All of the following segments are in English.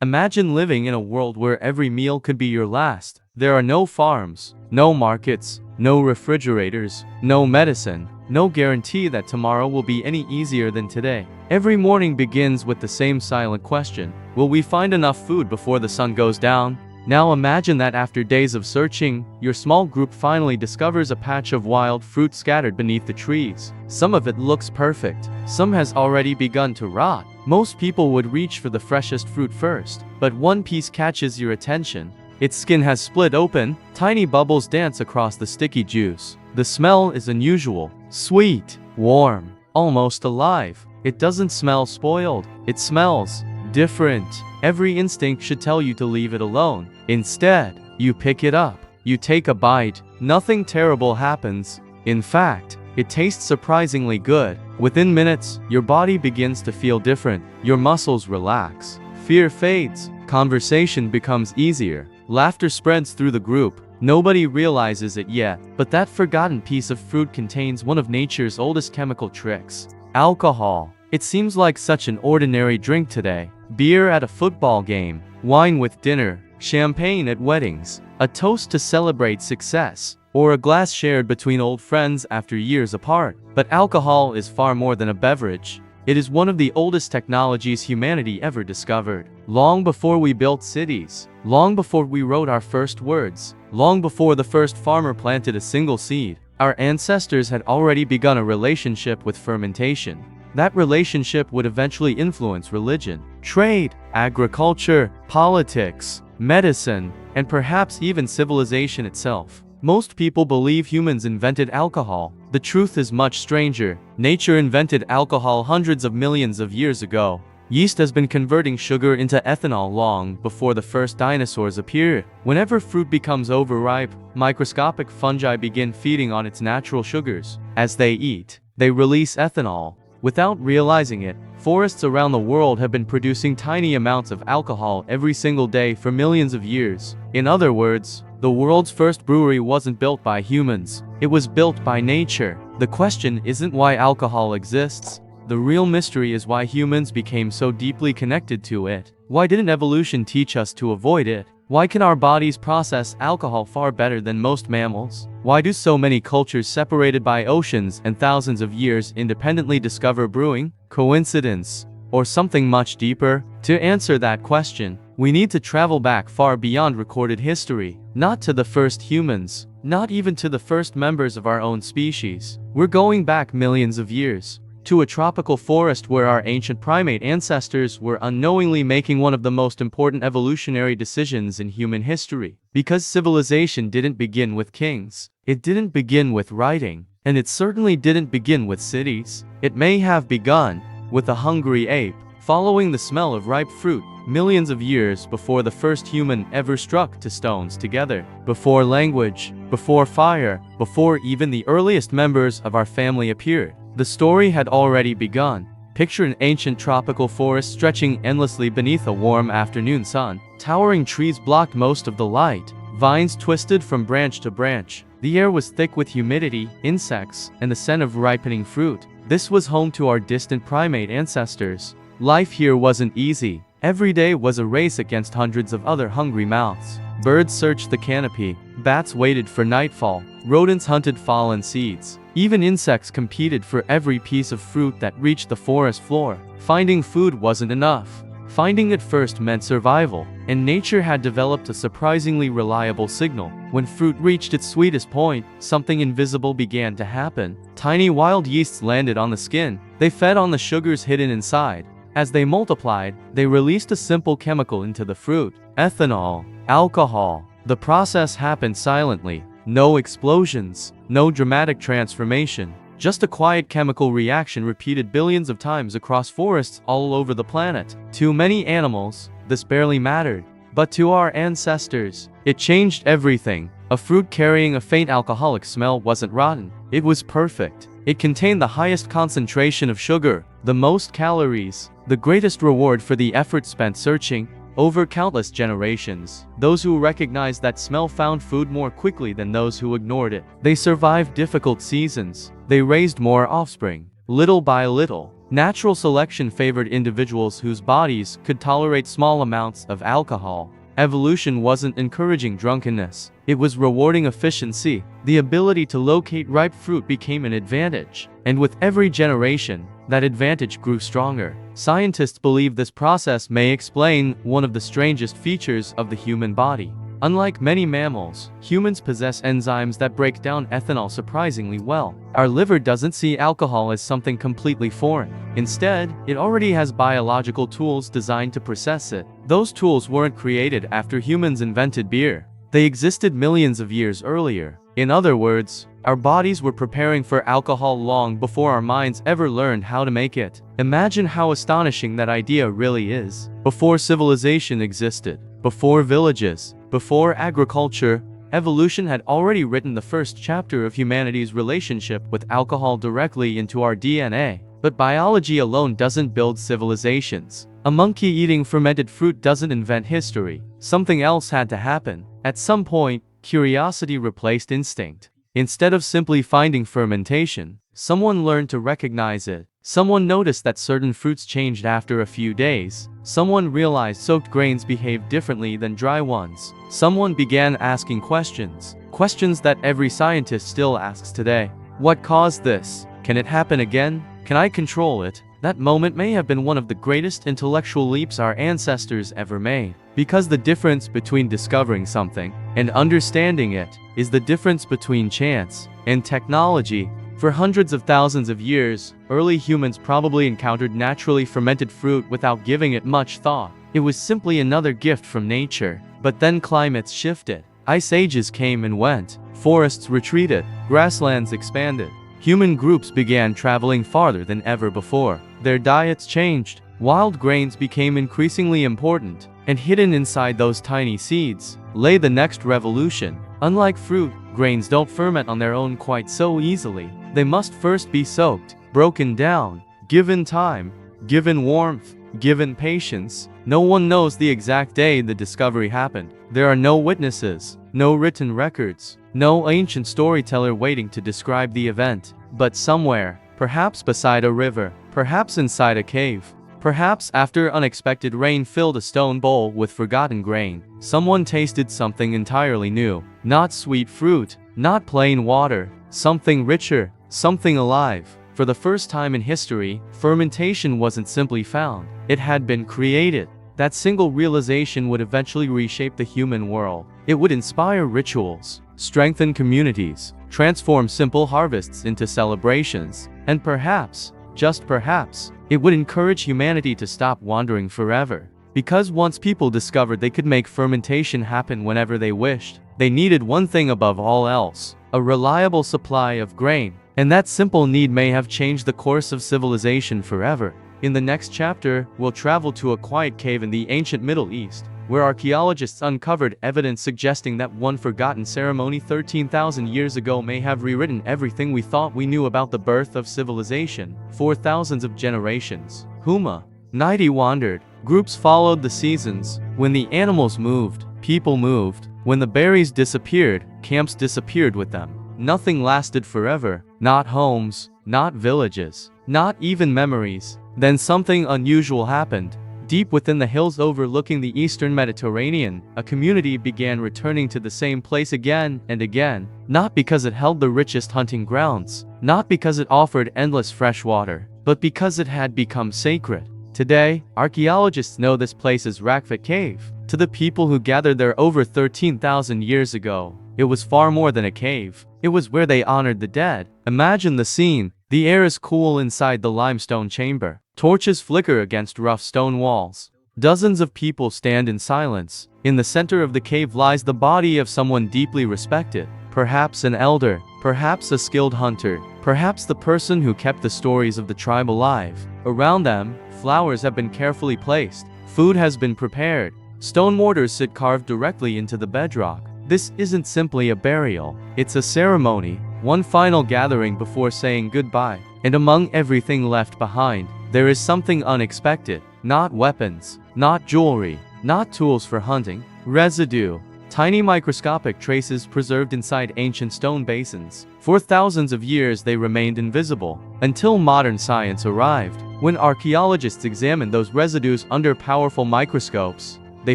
Imagine living in a world where every meal could be your last. There are no farms, no markets, no refrigerators, no medicine, no guarantee that tomorrow will be any easier than today. Every morning begins with the same silent question: will we find enough food before the sun goes down? Now imagine that after days of searching, your small group finally discovers a patch of wild fruit scattered beneath the trees. Some of it looks perfect, some has already begun to rot. Most people would reach for the freshest fruit first, but one piece catches your attention. Its skin has split open, tiny bubbles dance across the sticky juice. The smell is unusual, sweet, warm, almost alive. It doesn't smell spoiled, it smells different. Every instinct should tell you to leave it alone. Instead, you pick it up. You take a bite. Nothing terrible happens. In fact, it tastes surprisingly good. Within minutes, your body begins to feel different. Your muscles relax. Fear fades. Conversation becomes easier. Laughter spreads through the group. Nobody realizes it yet, but that forgotten piece of fruit contains one of nature's oldest chemical tricks: alcohol. It seems like such an ordinary drink today. Beer at a football game, wine with dinner, champagne at weddings, a toast to celebrate success, or a glass shared between old friends after years apart. But alcohol is far more than a beverage. It is one of the oldest technologies humanity ever discovered. Long before we built cities, long before we wrote our first words, long before the first farmer planted a single seed, our ancestors had already begun a relationship with fermentation. That relationship would eventually influence religion, trade, agriculture, politics, medicine, and perhaps even civilization itself. Most people believe humans invented alcohol. The truth is much stranger. Nature invented alcohol hundreds of millions of years ago. Yeast has been converting sugar into ethanol long before the first dinosaurs appeared. Whenever fruit becomes overripe, microscopic fungi begin feeding on its natural sugars. As they eat, they release ethanol. Without realizing it, forests around the world have been producing tiny amounts of alcohol every single day for millions of years. In other words, the world's first brewery wasn't built by humans. It was built by nature. The question isn't why alcohol exists. The real mystery is why humans became so deeply connected to it. Why didn't evolution teach us to avoid it? Why can our bodies process alcohol far better than most mammals? Why do so many cultures separated by oceans and thousands of years independently discover brewing? Coincidence? Or something much deeper? To answer that question, we need to travel back far beyond recorded history. Not to the first humans, not even to the first members of our own species. We're going back millions of years, to a tropical forest where our ancient primate ancestors were unknowingly making one of the most important evolutionary decisions in human history. Because civilization didn't begin with kings, it didn't begin with writing, and it certainly didn't begin with cities. It may have begun with a hungry ape, following the smell of ripe fruit, millions of years before the first human ever struck two stones together. Before language, before fire, before even the earliest members of our family appeared. The story had already begun. Picture an ancient tropical forest stretching endlessly beneath a warm afternoon sun. Towering trees blocked most of the light. Vines twisted from branch to branch. The air was thick with humidity, insects, and the scent of ripening fruit. This was home to our distant primate ancestors. Life here wasn't easy. Every day was a race against hundreds of other hungry mouths. Birds searched the canopy. Bats waited for nightfall. Rodents hunted fallen seeds. Even insects competed for every piece of fruit that reached the forest floor. Finding food wasn't enough. Finding it first meant survival, and nature had developed a surprisingly reliable signal. When fruit reached its sweetest point, something invisible began to happen. Tiny wild yeasts landed on the skin. They fed on the sugars hidden inside. As they multiplied, they released a simple chemical into the fruit: ethanol, alcohol. The process happened silently. No explosions, no dramatic transformation, just a quiet chemical reaction repeated billions of times across forests all over the planet. To many animals, this barely mattered, but to our ancestors, it changed everything. A fruit carrying a faint alcoholic smell wasn't rotten, it was perfect. It contained the highest concentration of sugar, the most calories, the greatest reward for the effort spent searching. Over countless generations, those who recognized that smell found food more quickly than those who ignored it. They survived difficult seasons. They raised more offspring. Little by little, Natural selection favored individuals whose bodies could tolerate small amounts of alcohol. Evolution wasn't encouraging drunkenness. It was rewarding efficiency. The ability to locate ripe fruit became an advantage. And with every generation, that advantage grew stronger. Scientists believe this process may explain one of the strangest features of the human body. Unlike many mammals, humans possess enzymes that break down ethanol surprisingly well. Our liver doesn't see alcohol as something completely foreign. Instead, it already has biological tools designed to process it. Those tools weren't created after humans invented beer. They existed millions of years earlier. In other words, our bodies were preparing for alcohol long before our minds ever learned how to make it. Imagine how astonishing that idea really is. Before civilization existed, before villages, before agriculture, evolution had already written the first chapter of humanity's relationship with alcohol directly into our DNA. But biology alone doesn't build civilizations. A monkey eating fermented fruit doesn't invent history. Something else had to happen. At some point, curiosity replaced instinct. Instead of simply finding fermentation, someone learned to recognize it. Someone noticed that certain fruits changed after a few days. Someone realized soaked grains behaved differently than dry ones. Someone began asking questions. Questions that every scientist still asks today. What caused this? Can it happen again? Can I control it? That moment may have been one of the greatest intellectual leaps our ancestors ever made. Because the difference between discovering something and understanding it is the difference between chance and technology. For hundreds of thousands of years, early humans probably encountered naturally fermented fruit without giving it much thought. It was simply another gift from nature. But then climates shifted. Ice ages came and went. Forests retreated. Grasslands expanded. Human groups began traveling farther than ever before. Their diets changed. Wild grains became increasingly important. And hidden inside those tiny seeds lay the next revolution. Unlike fruit, grains don't ferment on their own quite so easily. They must first be soaked, broken down, given time, given warmth, given patience. No one knows the exact day the discovery happened. There are no witnesses, no written records, no ancient storyteller waiting to describe the event. But somewhere, perhaps beside a river, perhaps inside a cave, perhaps after unexpected rain filled a stone bowl with forgotten grain, someone tasted something entirely new. Not sweet fruit, not plain water, something richer, something alive. For the first time in history, fermentation wasn't simply found, it had been created. That single realization would eventually reshape the human world. It would inspire rituals, strengthen communities, transform simple harvests into celebrations, and perhaps, just perhaps, it would encourage humanity to stop wandering forever. Because once people discovered they could make fermentation happen whenever they wished, they needed one thing above all else: a reliable supply of grain. And that simple need may have changed the course of civilization forever. In the next chapter, we'll travel to a quiet cave in the ancient Middle East, where archaeologists uncovered evidence suggesting that one forgotten ceremony 13,000 years ago may have rewritten everything we thought we knew about the birth of civilization. For thousands of generations, Huma, night wandered. Groups followed the seasons. When the animals moved, people moved. When the berries disappeared, camps disappeared with them. Nothing lasted forever. Not homes, not villages, not even memories. Then something unusual happened. Deep within the hills overlooking the eastern Mediterranean, a community began returning to the same place again and again. Not because it held the richest hunting grounds, not because it offered endless fresh water, but because it had become sacred. Today, archaeologists know this place as Rakfat Cave. To the people who gathered there over 13,000 years ago, it was far more than a cave. It was where they honored the dead. Imagine the scene. The air is cool inside the limestone chamber. Torches flicker against rough stone walls. Dozens of people stand in silence. In the center of the cave lies the body of someone deeply respected. Perhaps an elder, perhaps a skilled hunter, perhaps the person who kept the stories of the tribe alive. Around them, flowers have been carefully placed. Food has been prepared. Stone mortars sit carved directly into the bedrock. This isn't simply a burial, it's a ceremony, one final gathering before saying goodbye. And among everything left behind, there is something unexpected. Not weapons, not jewelry, not tools for hunting. Residue. tiny microscopic traces preserved inside ancient stone basins. For thousands of years they remained invisible, until modern science arrived. When archaeologists examined those residues under powerful microscopes, they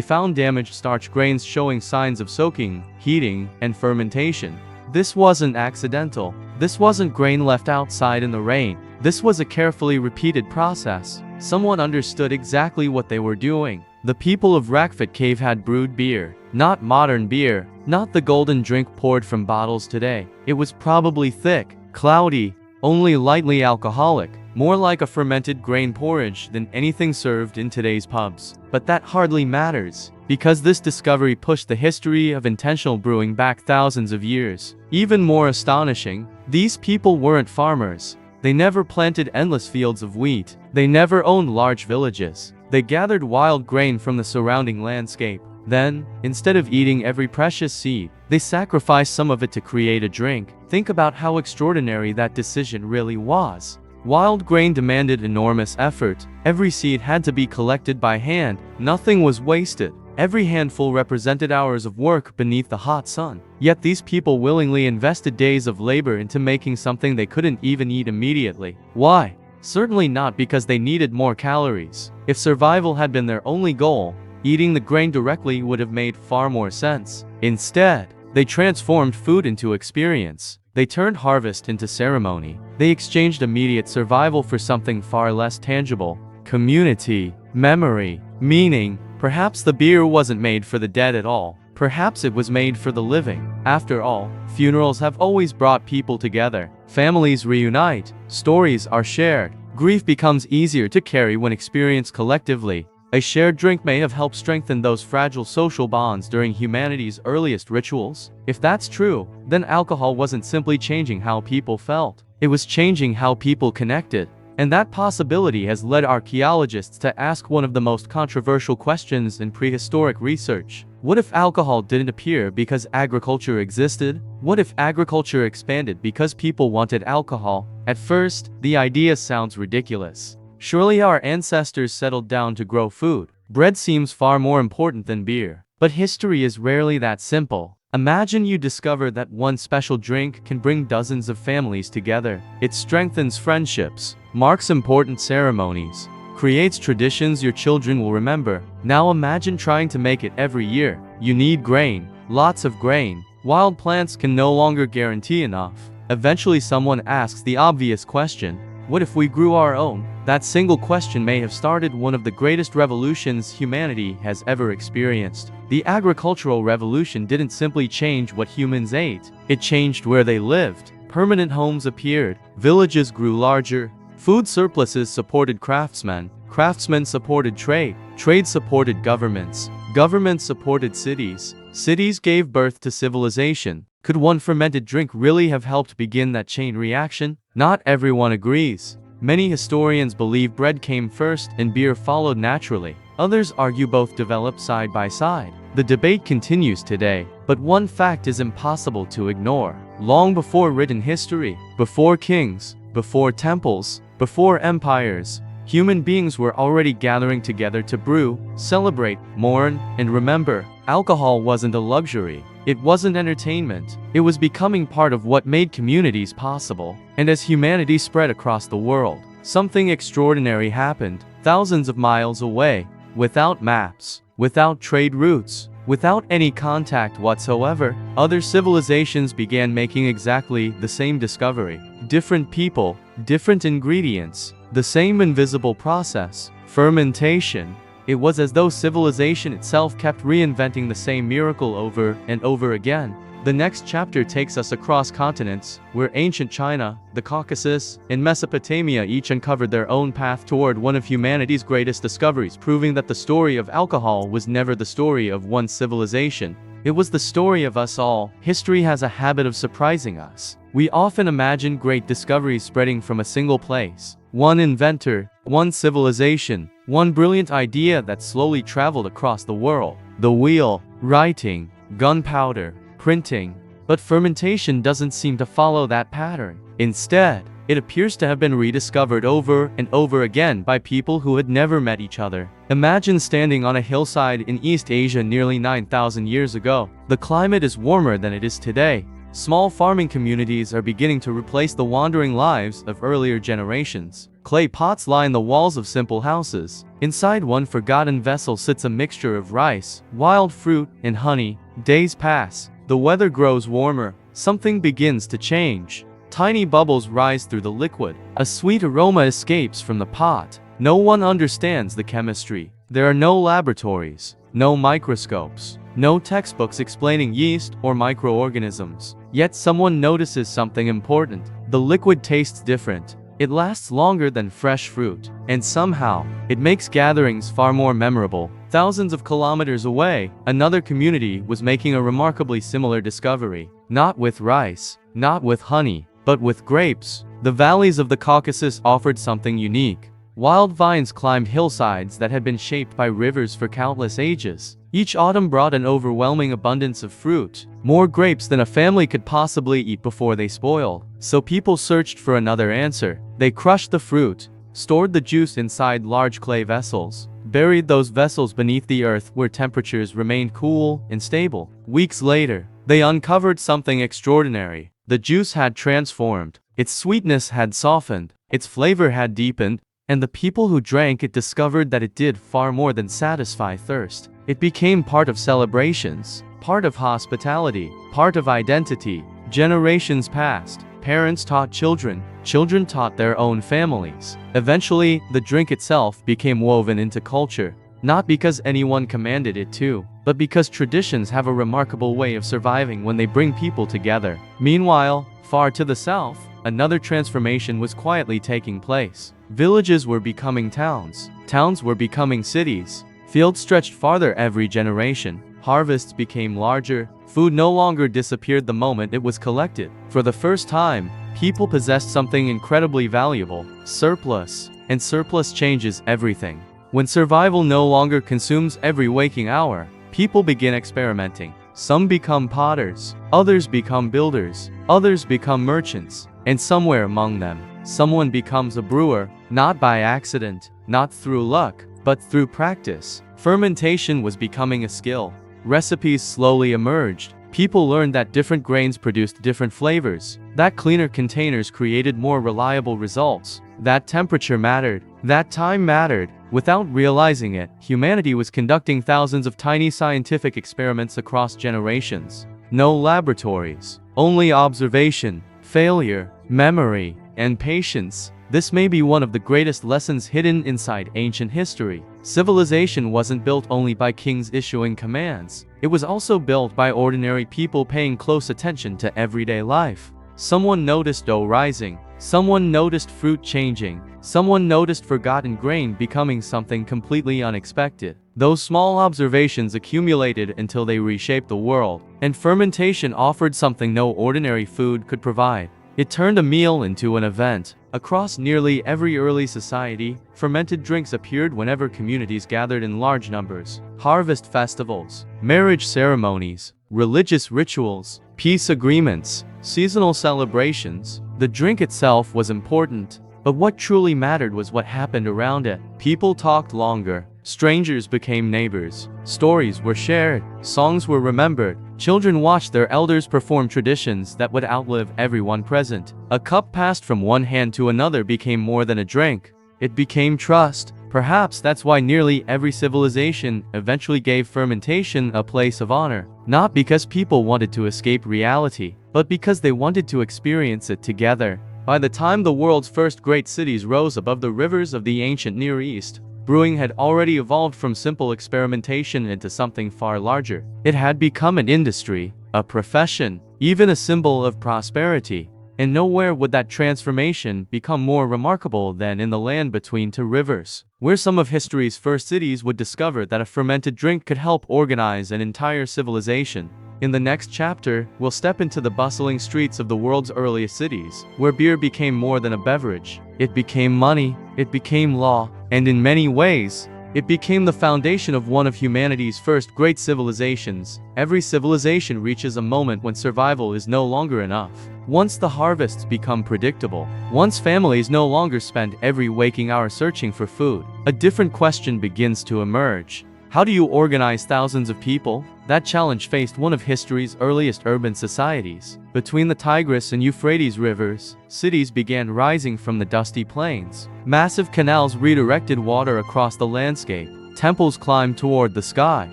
found damaged starch grains showing signs of soaking, heating, and fermentation. This wasn't accidental. This wasn't grain left outside in the rain. This was a carefully repeated process. Someone understood exactly what they were doing. The people of Rakfit Cave had brewed beer. Not modern beer, not the golden drink poured from bottles today. It was probably thick, cloudy, only lightly alcoholic, more like a fermented grain porridge than anything served in today's pubs. But that hardly matters, because this discovery pushed the history of intentional brewing back thousands of years. Even more astonishing, these people weren't farmers. They never planted endless fields of wheat. They never owned large villages. They gathered wild grain from the surrounding landscape. Then, instead of eating every precious seed, they sacrificed some of it to create a drink. Think about how extraordinary that decision really was. Wild grain demanded enormous effort. Every seed had to be collected by hand. Nothing was wasted. Every handful represented hours of work beneath the hot sun. Yet these people willingly invested days of labor into making something they couldn't even eat immediately. Why? Certainly not because they needed more calories. If survival had been their only goal, eating the grain directly would have made far more sense. Instead, they transformed food into experience. They turned harvest into ceremony. They exchanged immediate survival for something far less tangible: community, memory, meaning. Perhaps the beer wasn't made for the dead at all. Perhaps it was made for the living. After all, funerals have always brought people together. Families reunite. Stories are shared. Grief becomes easier to carry when experienced collectively. A shared drink may have helped strengthen those fragile social bonds during humanity's earliest rituals. If that's true, then alcohol wasn't simply changing how people felt. It was changing how people connected. And that possibility has led archaeologists to ask one of the most controversial questions in prehistoric research. What if alcohol didn't appear because agriculture existed? What if agriculture expanded because people wanted alcohol? At first, the idea sounds ridiculous. Surely our ancestors settled down to grow food. Bread seems far more important than beer. But history is rarely that simple. Imagine you discover that one special drink can bring dozens of families together. It strengthens friendships, marks important ceremonies, creates traditions your children will remember. Now imagine trying to make it every year. You need grain, lots of grain. Wild plants can no longer guarantee enough. Eventually someone asks the obvious question: what if we grew our own? That single question may have started one of the greatest revolutions humanity has ever experienced. The agricultural revolution didn't simply change what humans ate. It changed where they lived. Permanent homes appeared. Villages grew larger. Food surpluses supported craftsmen. Craftsmen supported trade. Trade supported governments. Governments supported cities. Cities gave birth to civilization. Could one fermented drink really have helped begin that chain reaction? Not everyone agrees. Many historians believe bread came first and beer followed naturally. Others argue both developed side by side. The debate continues today, but one fact is impossible to ignore. Long before written history, before kings, before temples, before empires, human beings were already gathering together to brew, celebrate, mourn, and remember. Alcohol wasn't a luxury. It wasn't entertainment. It was becoming part of what made communities possible. And as humanity spread across the world, something extraordinary happened. Thousands of miles away, without maps, without trade routes, without any contact whatsoever, other civilizations began making exactly the same discovery. Different people, different ingredients, the same invisible process: fermentation. It was as though civilization itself kept reinventing the same miracle over and over again. The next chapter takes us across continents, where ancient China, the Caucasus, and Mesopotamia each uncovered their own path toward one of humanity's greatest discoveries, proving that the story of alcohol was never the story of one civilization. It was the story of us all. History has a habit of surprising us. We often imagine great discoveries spreading from a single place. One inventor, one civilization, one brilliant idea that slowly traveled across the world. The wheel, writing, gunpowder, printing. But fermentation doesn't seem to follow that pattern. Instead, it appears to have been rediscovered over and over again by people who had never met each other. Imagine standing on a hillside in East Asia nearly 9,000 years ago. The climate is warmer than it is today. Small farming communities are beginning to replace the wandering lives of earlier generations. Clay pots line the walls of simple houses. Inside one forgotten vessel sits a mixture of rice, wild fruit, and honey. Days pass. The weather grows warmer. Something begins to change. Tiny bubbles rise through the liquid. A sweet aroma escapes from the pot. No one understands the chemistry. There are no laboratories, no microscopes, no textbooks explaining yeast or microorganisms. Yet someone notices something important. The liquid tastes different. It lasts longer than fresh fruit. And somehow, it makes gatherings far more memorable. Thousands of kilometers away, another community was making a remarkably similar discovery. Not with rice, not with honey, but with grapes. The valleys of the Caucasus offered something unique. Wild vines climbed hillsides that had been shaped by rivers for countless ages. Each autumn brought an overwhelming abundance of fruit, more grapes than a family could possibly eat before they spoiled. So people searched for another answer. They crushed the fruit, stored the juice inside large clay vessels, buried those vessels beneath the earth where temperatures remained cool and stable. Weeks later, they uncovered something extraordinary. The juice had transformed, its sweetness had softened, its flavor had deepened, and the people who drank it discovered that it did far more than satisfy thirst. It became part of celebrations, part of hospitality, part of identity. Generations passed. Parents taught children, children taught their own families. Eventually, the drink itself became woven into culture, not because anyone commanded it to, but because traditions have a remarkable way of surviving when they bring people together. Meanwhile, far to the south, another transformation was quietly taking place. Villages were becoming towns. Towns were becoming cities. Fields stretched farther every generation. Harvests became larger. Food no longer disappeared the moment it was collected. For the first time, people possessed something incredibly valuable: surplus. And surplus changes everything. When survival no longer consumes every waking hour, people begin experimenting. Some become potters, others become builders, others become merchants, and somewhere among them, someone becomes a brewer, not by accident, not through luck, but through practice. Fermentation was becoming a skill. Recipes slowly emerged. People learned that different grains produced different flavors, that cleaner containers created more reliable results, that temperature mattered, that time mattered. Without realizing it, humanity was conducting thousands of tiny scientific experiments across generations. No laboratories, only observation, failure, memory, and patience. This may be one of the greatest lessons hidden inside ancient history. Civilization wasn't built only by kings issuing commands. It was also built by ordinary people paying close attention to everyday life. Someone noticed dough rising. Someone noticed fruit changing. Someone noticed forgotten grain becoming something completely unexpected. Those small observations accumulated until they reshaped the world. And fermentation offered something no ordinary food could provide. It turned a meal into an event. Across nearly every early society, fermented drinks appeared whenever communities gathered in large numbers. Harvest festivals, marriage ceremonies, religious rituals, peace agreements, seasonal celebrations. The drink itself was important, but what truly mattered was what happened around it. People talked longer. Strangers became neighbors. Stories were shared. Songs were remembered. Children watched their elders perform traditions that would outlive everyone present. A cup passed from one hand to another became more than a drink. It became trust. Perhaps that's why nearly every civilization eventually gave fermentation a place of honor. Not because people wanted to escape reality, but because they wanted to experience it together. By the time the world's first great cities rose above the rivers of the ancient Near East, brewing had already evolved from simple experimentation into something far larger. It had become an industry, a profession, even a symbol of prosperity. And nowhere would that transformation become more remarkable than in the land between two rivers, where some of history's first cities would discover that a fermented drink could help organize an entire civilization. In the next chapter, we'll step into the bustling streets of the world's earliest cities, where beer became more than a beverage. It became money, it became law, and in many ways, it became the foundation of one of humanity's first great civilizations. Every civilization reaches a moment when survival is no longer enough. Once the harvests become predictable, once families no longer spend every waking hour searching for food, a different question begins to emerge. How do you organize thousands of people? That challenge faced one of history's earliest urban societies. Between the Tigris and Euphrates rivers, cities began rising from the dusty plains. Massive canals redirected water across the landscape. Temples climbed toward the sky.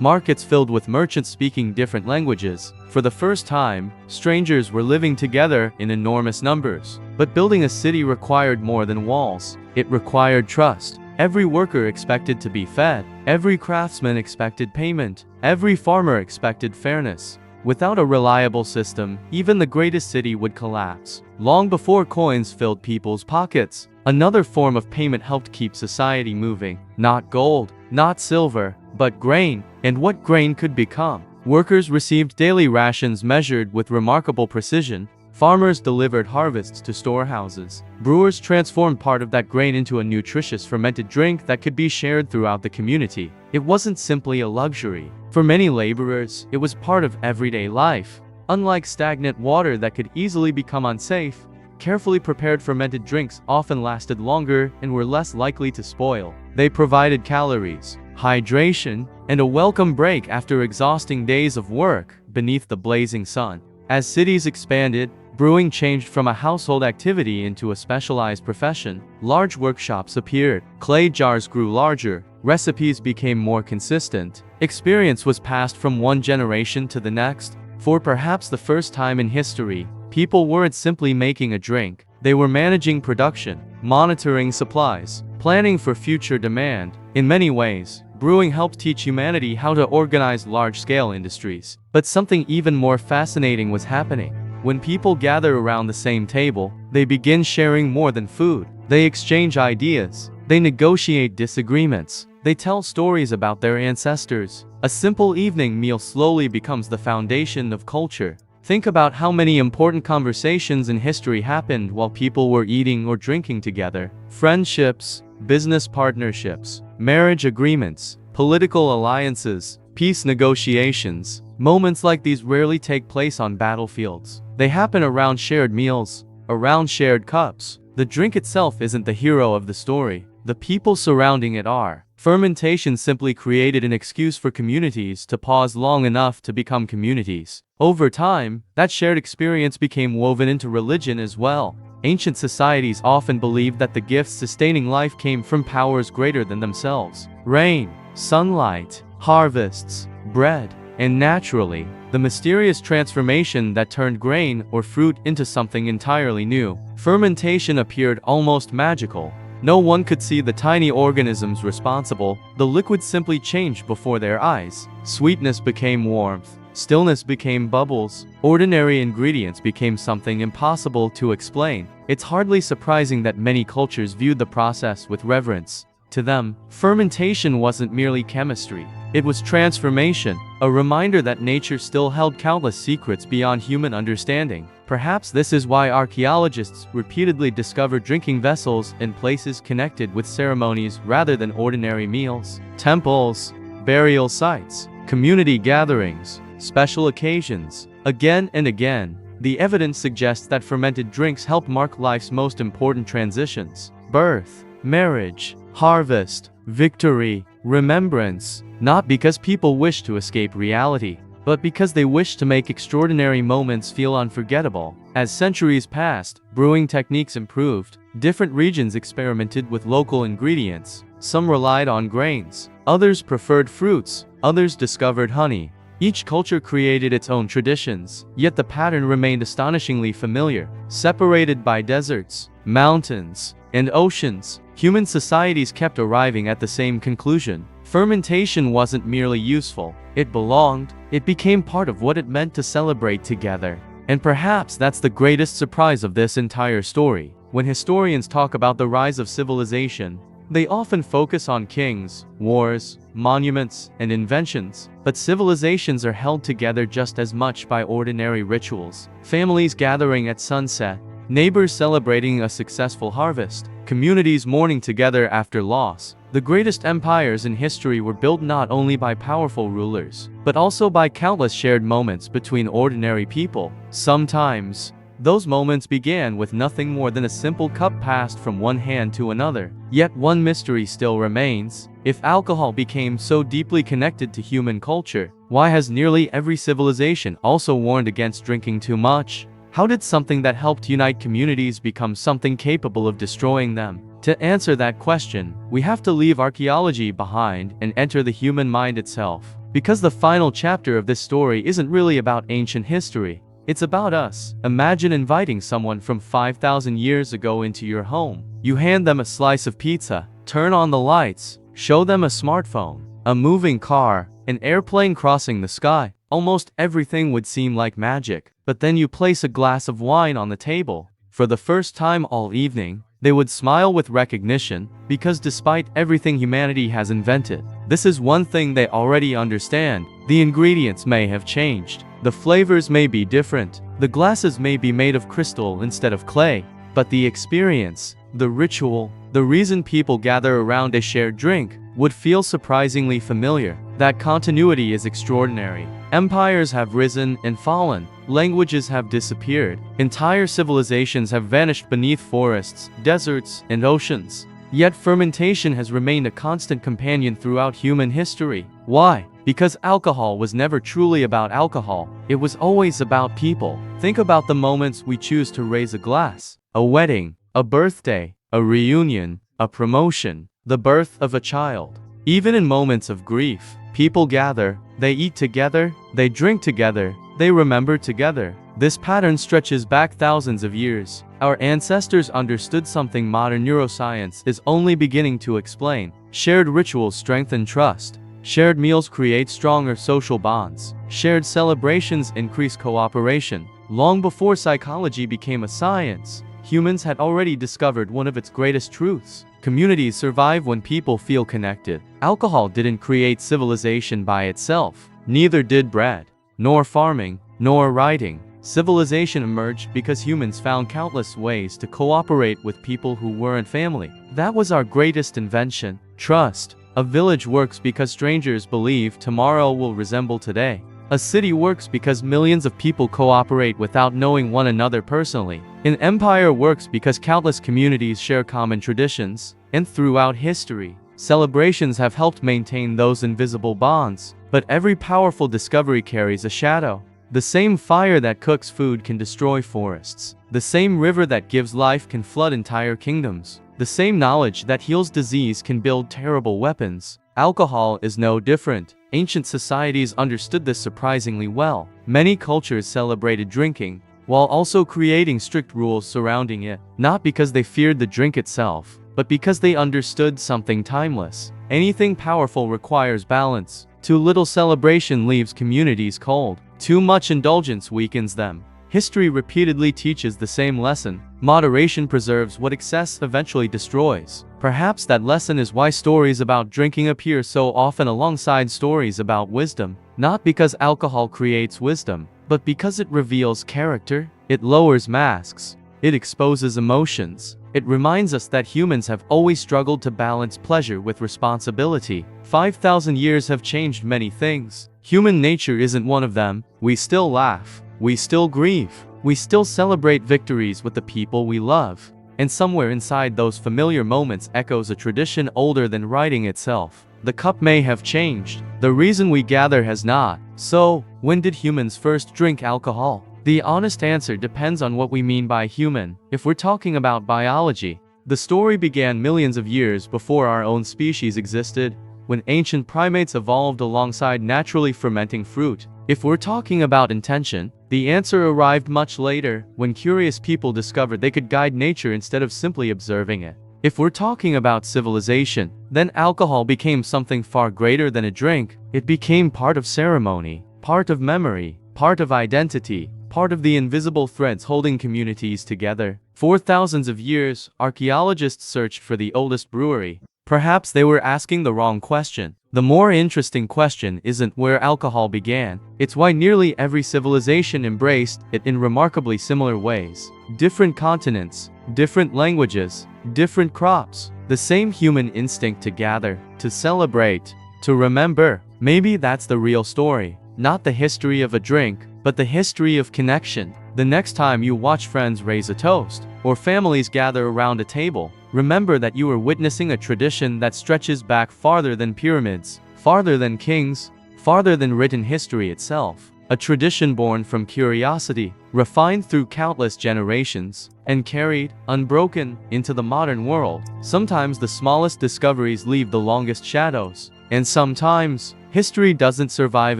Markets filled with merchants speaking different languages. For the first time, strangers were living together in enormous numbers. But building a city required more than walls. It required trust. Every worker expected to be fed. Every craftsman expected payment. Every farmer expected fairness. Without a reliable system, even the greatest city would collapse. Long before coins filled people's pockets, another form of payment helped keep society moving. Not gold, not silver, but grain. And what grain could become. Workers received daily rations measured with remarkable precision. Farmers delivered harvests to storehouses. Brewers transformed part of that grain into a nutritious fermented drink that could be shared throughout the community. It wasn't simply a luxury. For many laborers, it was part of everyday life. Unlike stagnant water that could easily become unsafe, carefully prepared fermented drinks often lasted longer and were less likely to spoil. They provided calories, hydration, and a welcome break after exhausting days of work beneath the blazing sun. As cities expanded, brewing changed from a household activity into a specialized profession. Large workshops appeared. Clay jars grew larger. Recipes became more consistent. Experience was passed from one generation to the next. For perhaps the first time in history, people weren't simply making a drink. They were managing production, monitoring supplies, planning for future demand. In many ways, brewing helped teach humanity how to organize large-scale industries. But something even more fascinating was happening. When people gather around the same table, they begin sharing more than food. They exchange ideas. They negotiate disagreements. They tell stories about their ancestors. A simple evening meal slowly becomes the foundation of culture. Think about how many important conversations in history happened while people were eating or drinking together. Friendships, business partnerships, marriage agreements, political alliances, peace negotiations. Moments like these rarely take place on battlefields. They happen around shared meals, around shared cups. The drink itself isn't the hero of the story. The people surrounding it are. Fermentation simply created an excuse for communities to pause long enough to become communities. Over time, that shared experience became woven into religion as well. Ancient societies often believed that the gifts sustaining life came from powers greater than themselves. Rain, sunlight, harvests, bread, and naturally, the mysterious transformation that turned grain or fruit into something entirely new. Fermentation appeared almost magical. No one could see the tiny organisms responsible. The liquid simply changed before their eyes. Sweetness became warmth. Stillness became bubbles. Ordinary ingredients became something impossible to explain. It's hardly surprising that many cultures viewed the process with reverence. To them, fermentation wasn't merely chemistry. It was transformation, a reminder that nature still held countless secrets beyond human understanding. Perhaps this is why archaeologists repeatedly discover drinking vessels in places connected with ceremonies rather than ordinary meals. Temples, burial sites, community gatherings, special occasions. Again and again, the evidence suggests that fermented drinks help mark life's most important transitions. Birth, marriage, harvest, victory, remembrance. Not because people wish to escape reality, but because they wish to make extraordinary moments feel unforgettable. As centuries passed, brewing techniques improved. Different regions experimented with local ingredients. Some relied on grains, others preferred fruits, others discovered honey. Each culture created its own traditions, yet the pattern remained astonishingly familiar. Separated by deserts, mountains, and oceans, human societies kept arriving at the same conclusion. Fermentation wasn't merely useful, it belonged. It became part of what it meant to celebrate together. And perhaps that's the greatest surprise of this entire story. When historians talk about the rise of civilization, they often focus on kings, wars, monuments, and inventions. But civilizations are held together just as much by ordinary rituals. Families gathering at sunset, neighbors celebrating a successful harvest, communities mourning together after loss. The greatest empires in history were built not only by powerful rulers, but also by countless shared moments between ordinary people. Sometimes, Those moments began with nothing more than a simple cup passed from one hand to another. Yet one mystery still remains. If alcohol became so deeply connected to human culture, why has nearly every civilization also warned against drinking too much? How did something that helped unite communities become something capable of destroying them? To answer that question, we have to leave archaeology behind and enter the human mind itself. Because the final chapter of this story isn't really about ancient history. It's about us. Imagine inviting someone from 5,000 years ago into your home. You hand them a slice of pizza, turn on the lights, show them a smartphone, a moving car, an airplane crossing the sky. Almost everything would seem like magic. But then you place a glass of wine on the table. For the first time all evening, they would smile with recognition, because despite everything humanity has invented, this is one thing they already understand. The ingredients may have changed. The flavors may be different. The glasses may be made of crystal instead of clay. But the experience, the ritual, the reason people gather around a shared drink, would feel surprisingly familiar. That continuity is extraordinary. Empires have risen and fallen. Languages have disappeared. Entire civilizations have vanished beneath forests, deserts, and oceans. Yet fermentation has remained a constant companion throughout human history. Why? Because alcohol was never truly about alcohol. It was always about people. Think about the moments we choose to raise a glass. A wedding, a birthday, a reunion, a promotion, the birth of a child. Even in moments of grief, people gather, they eat together, they drink together, they remember together. This pattern stretches back thousands of years. Our ancestors understood something modern neuroscience is only beginning to explain. Shared rituals strengthen trust. Shared meals create stronger social bonds. Shared celebrations increase cooperation. Long before psychology became a science, humans had already discovered one of its greatest truths. Communities survive when people feel connected. Alcohol didn't create civilization by itself. Neither did bread, nor farming, nor writing. Civilization emerged because humans found countless ways to cooperate with people who weren't family. That was our greatest invention, trust. A village works because strangers believe tomorrow will resemble today. A city works because millions of people cooperate without knowing one another personally. An empire works because countless communities share common traditions. And throughout history, celebrations have helped maintain those invisible bonds. But every powerful discovery carries a shadow. The same fire that cooks food can destroy forests. The same river that gives life can flood entire kingdoms. The same knowledge that heals disease can build terrible weapons. Alcohol is no different. Ancient societies understood this surprisingly well. Many cultures celebrated drinking, while also creating strict rules surrounding it. Not because they feared the drink itself, but because they understood something timeless. Anything powerful requires balance. Too little celebration leaves communities cold. Too much indulgence weakens them. History repeatedly teaches the same lesson. Moderation preserves what excess eventually destroys. Perhaps that lesson is why stories about drinking appear so often alongside stories about wisdom. Not because alcohol creates wisdom, but because it reveals character. It lowers masks. It exposes emotions. It reminds us that humans have always struggled to balance pleasure with responsibility. 5,000 years have changed many things. Human nature isn't one of them. We still laugh. We still grieve. We still celebrate victories with the people we love. And somewhere inside those familiar moments echoes a tradition older than writing itself. The cup may have changed. The reason we gather has not. So, when did humans first drink alcohol? The honest answer depends on what we mean by human. If we're talking about biology, the story began millions of years before our own species existed, when ancient primates evolved alongside naturally fermenting fruit. If we're talking about intention, the answer arrived much later, when curious people discovered they could guide nature instead of simply observing it. If we're talking about civilization, then alcohol became something far greater than a drink. It became part of ceremony, part of memory, part of identity, part of the invisible threads holding communities together. For thousands of years, archaeologists searched for the oldest brewery. Perhaps they were asking the wrong question. The more interesting question isn't where alcohol began, it's why nearly every civilization embraced it in remarkably similar ways. Different continents, different languages, different crops, the same human instinct to gather, to celebrate, to remember. Maybe that's the real story, not the history of a drink, but but the history of connection. The next time you watch friends raise a toast, or families gather around a table, remember that you are witnessing a tradition that stretches back farther than pyramids, farther than kings, farther than written history itself. A tradition born from curiosity, refined through countless generations, and carried, unbroken, into the modern world. Sometimes the smallest discoveries leave the longest shadows. And sometimes, history doesn't survive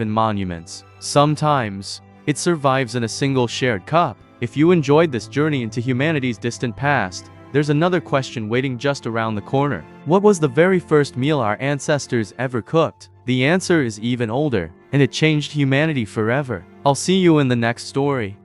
in monuments. Sometimes, it survives in a single shared cup. If you enjoyed this journey into humanity's distant past, there's another question waiting just around the corner. What was the very first meal our ancestors ever cooked? The answer is even older, and it changed humanity forever. I'll see you in the next story.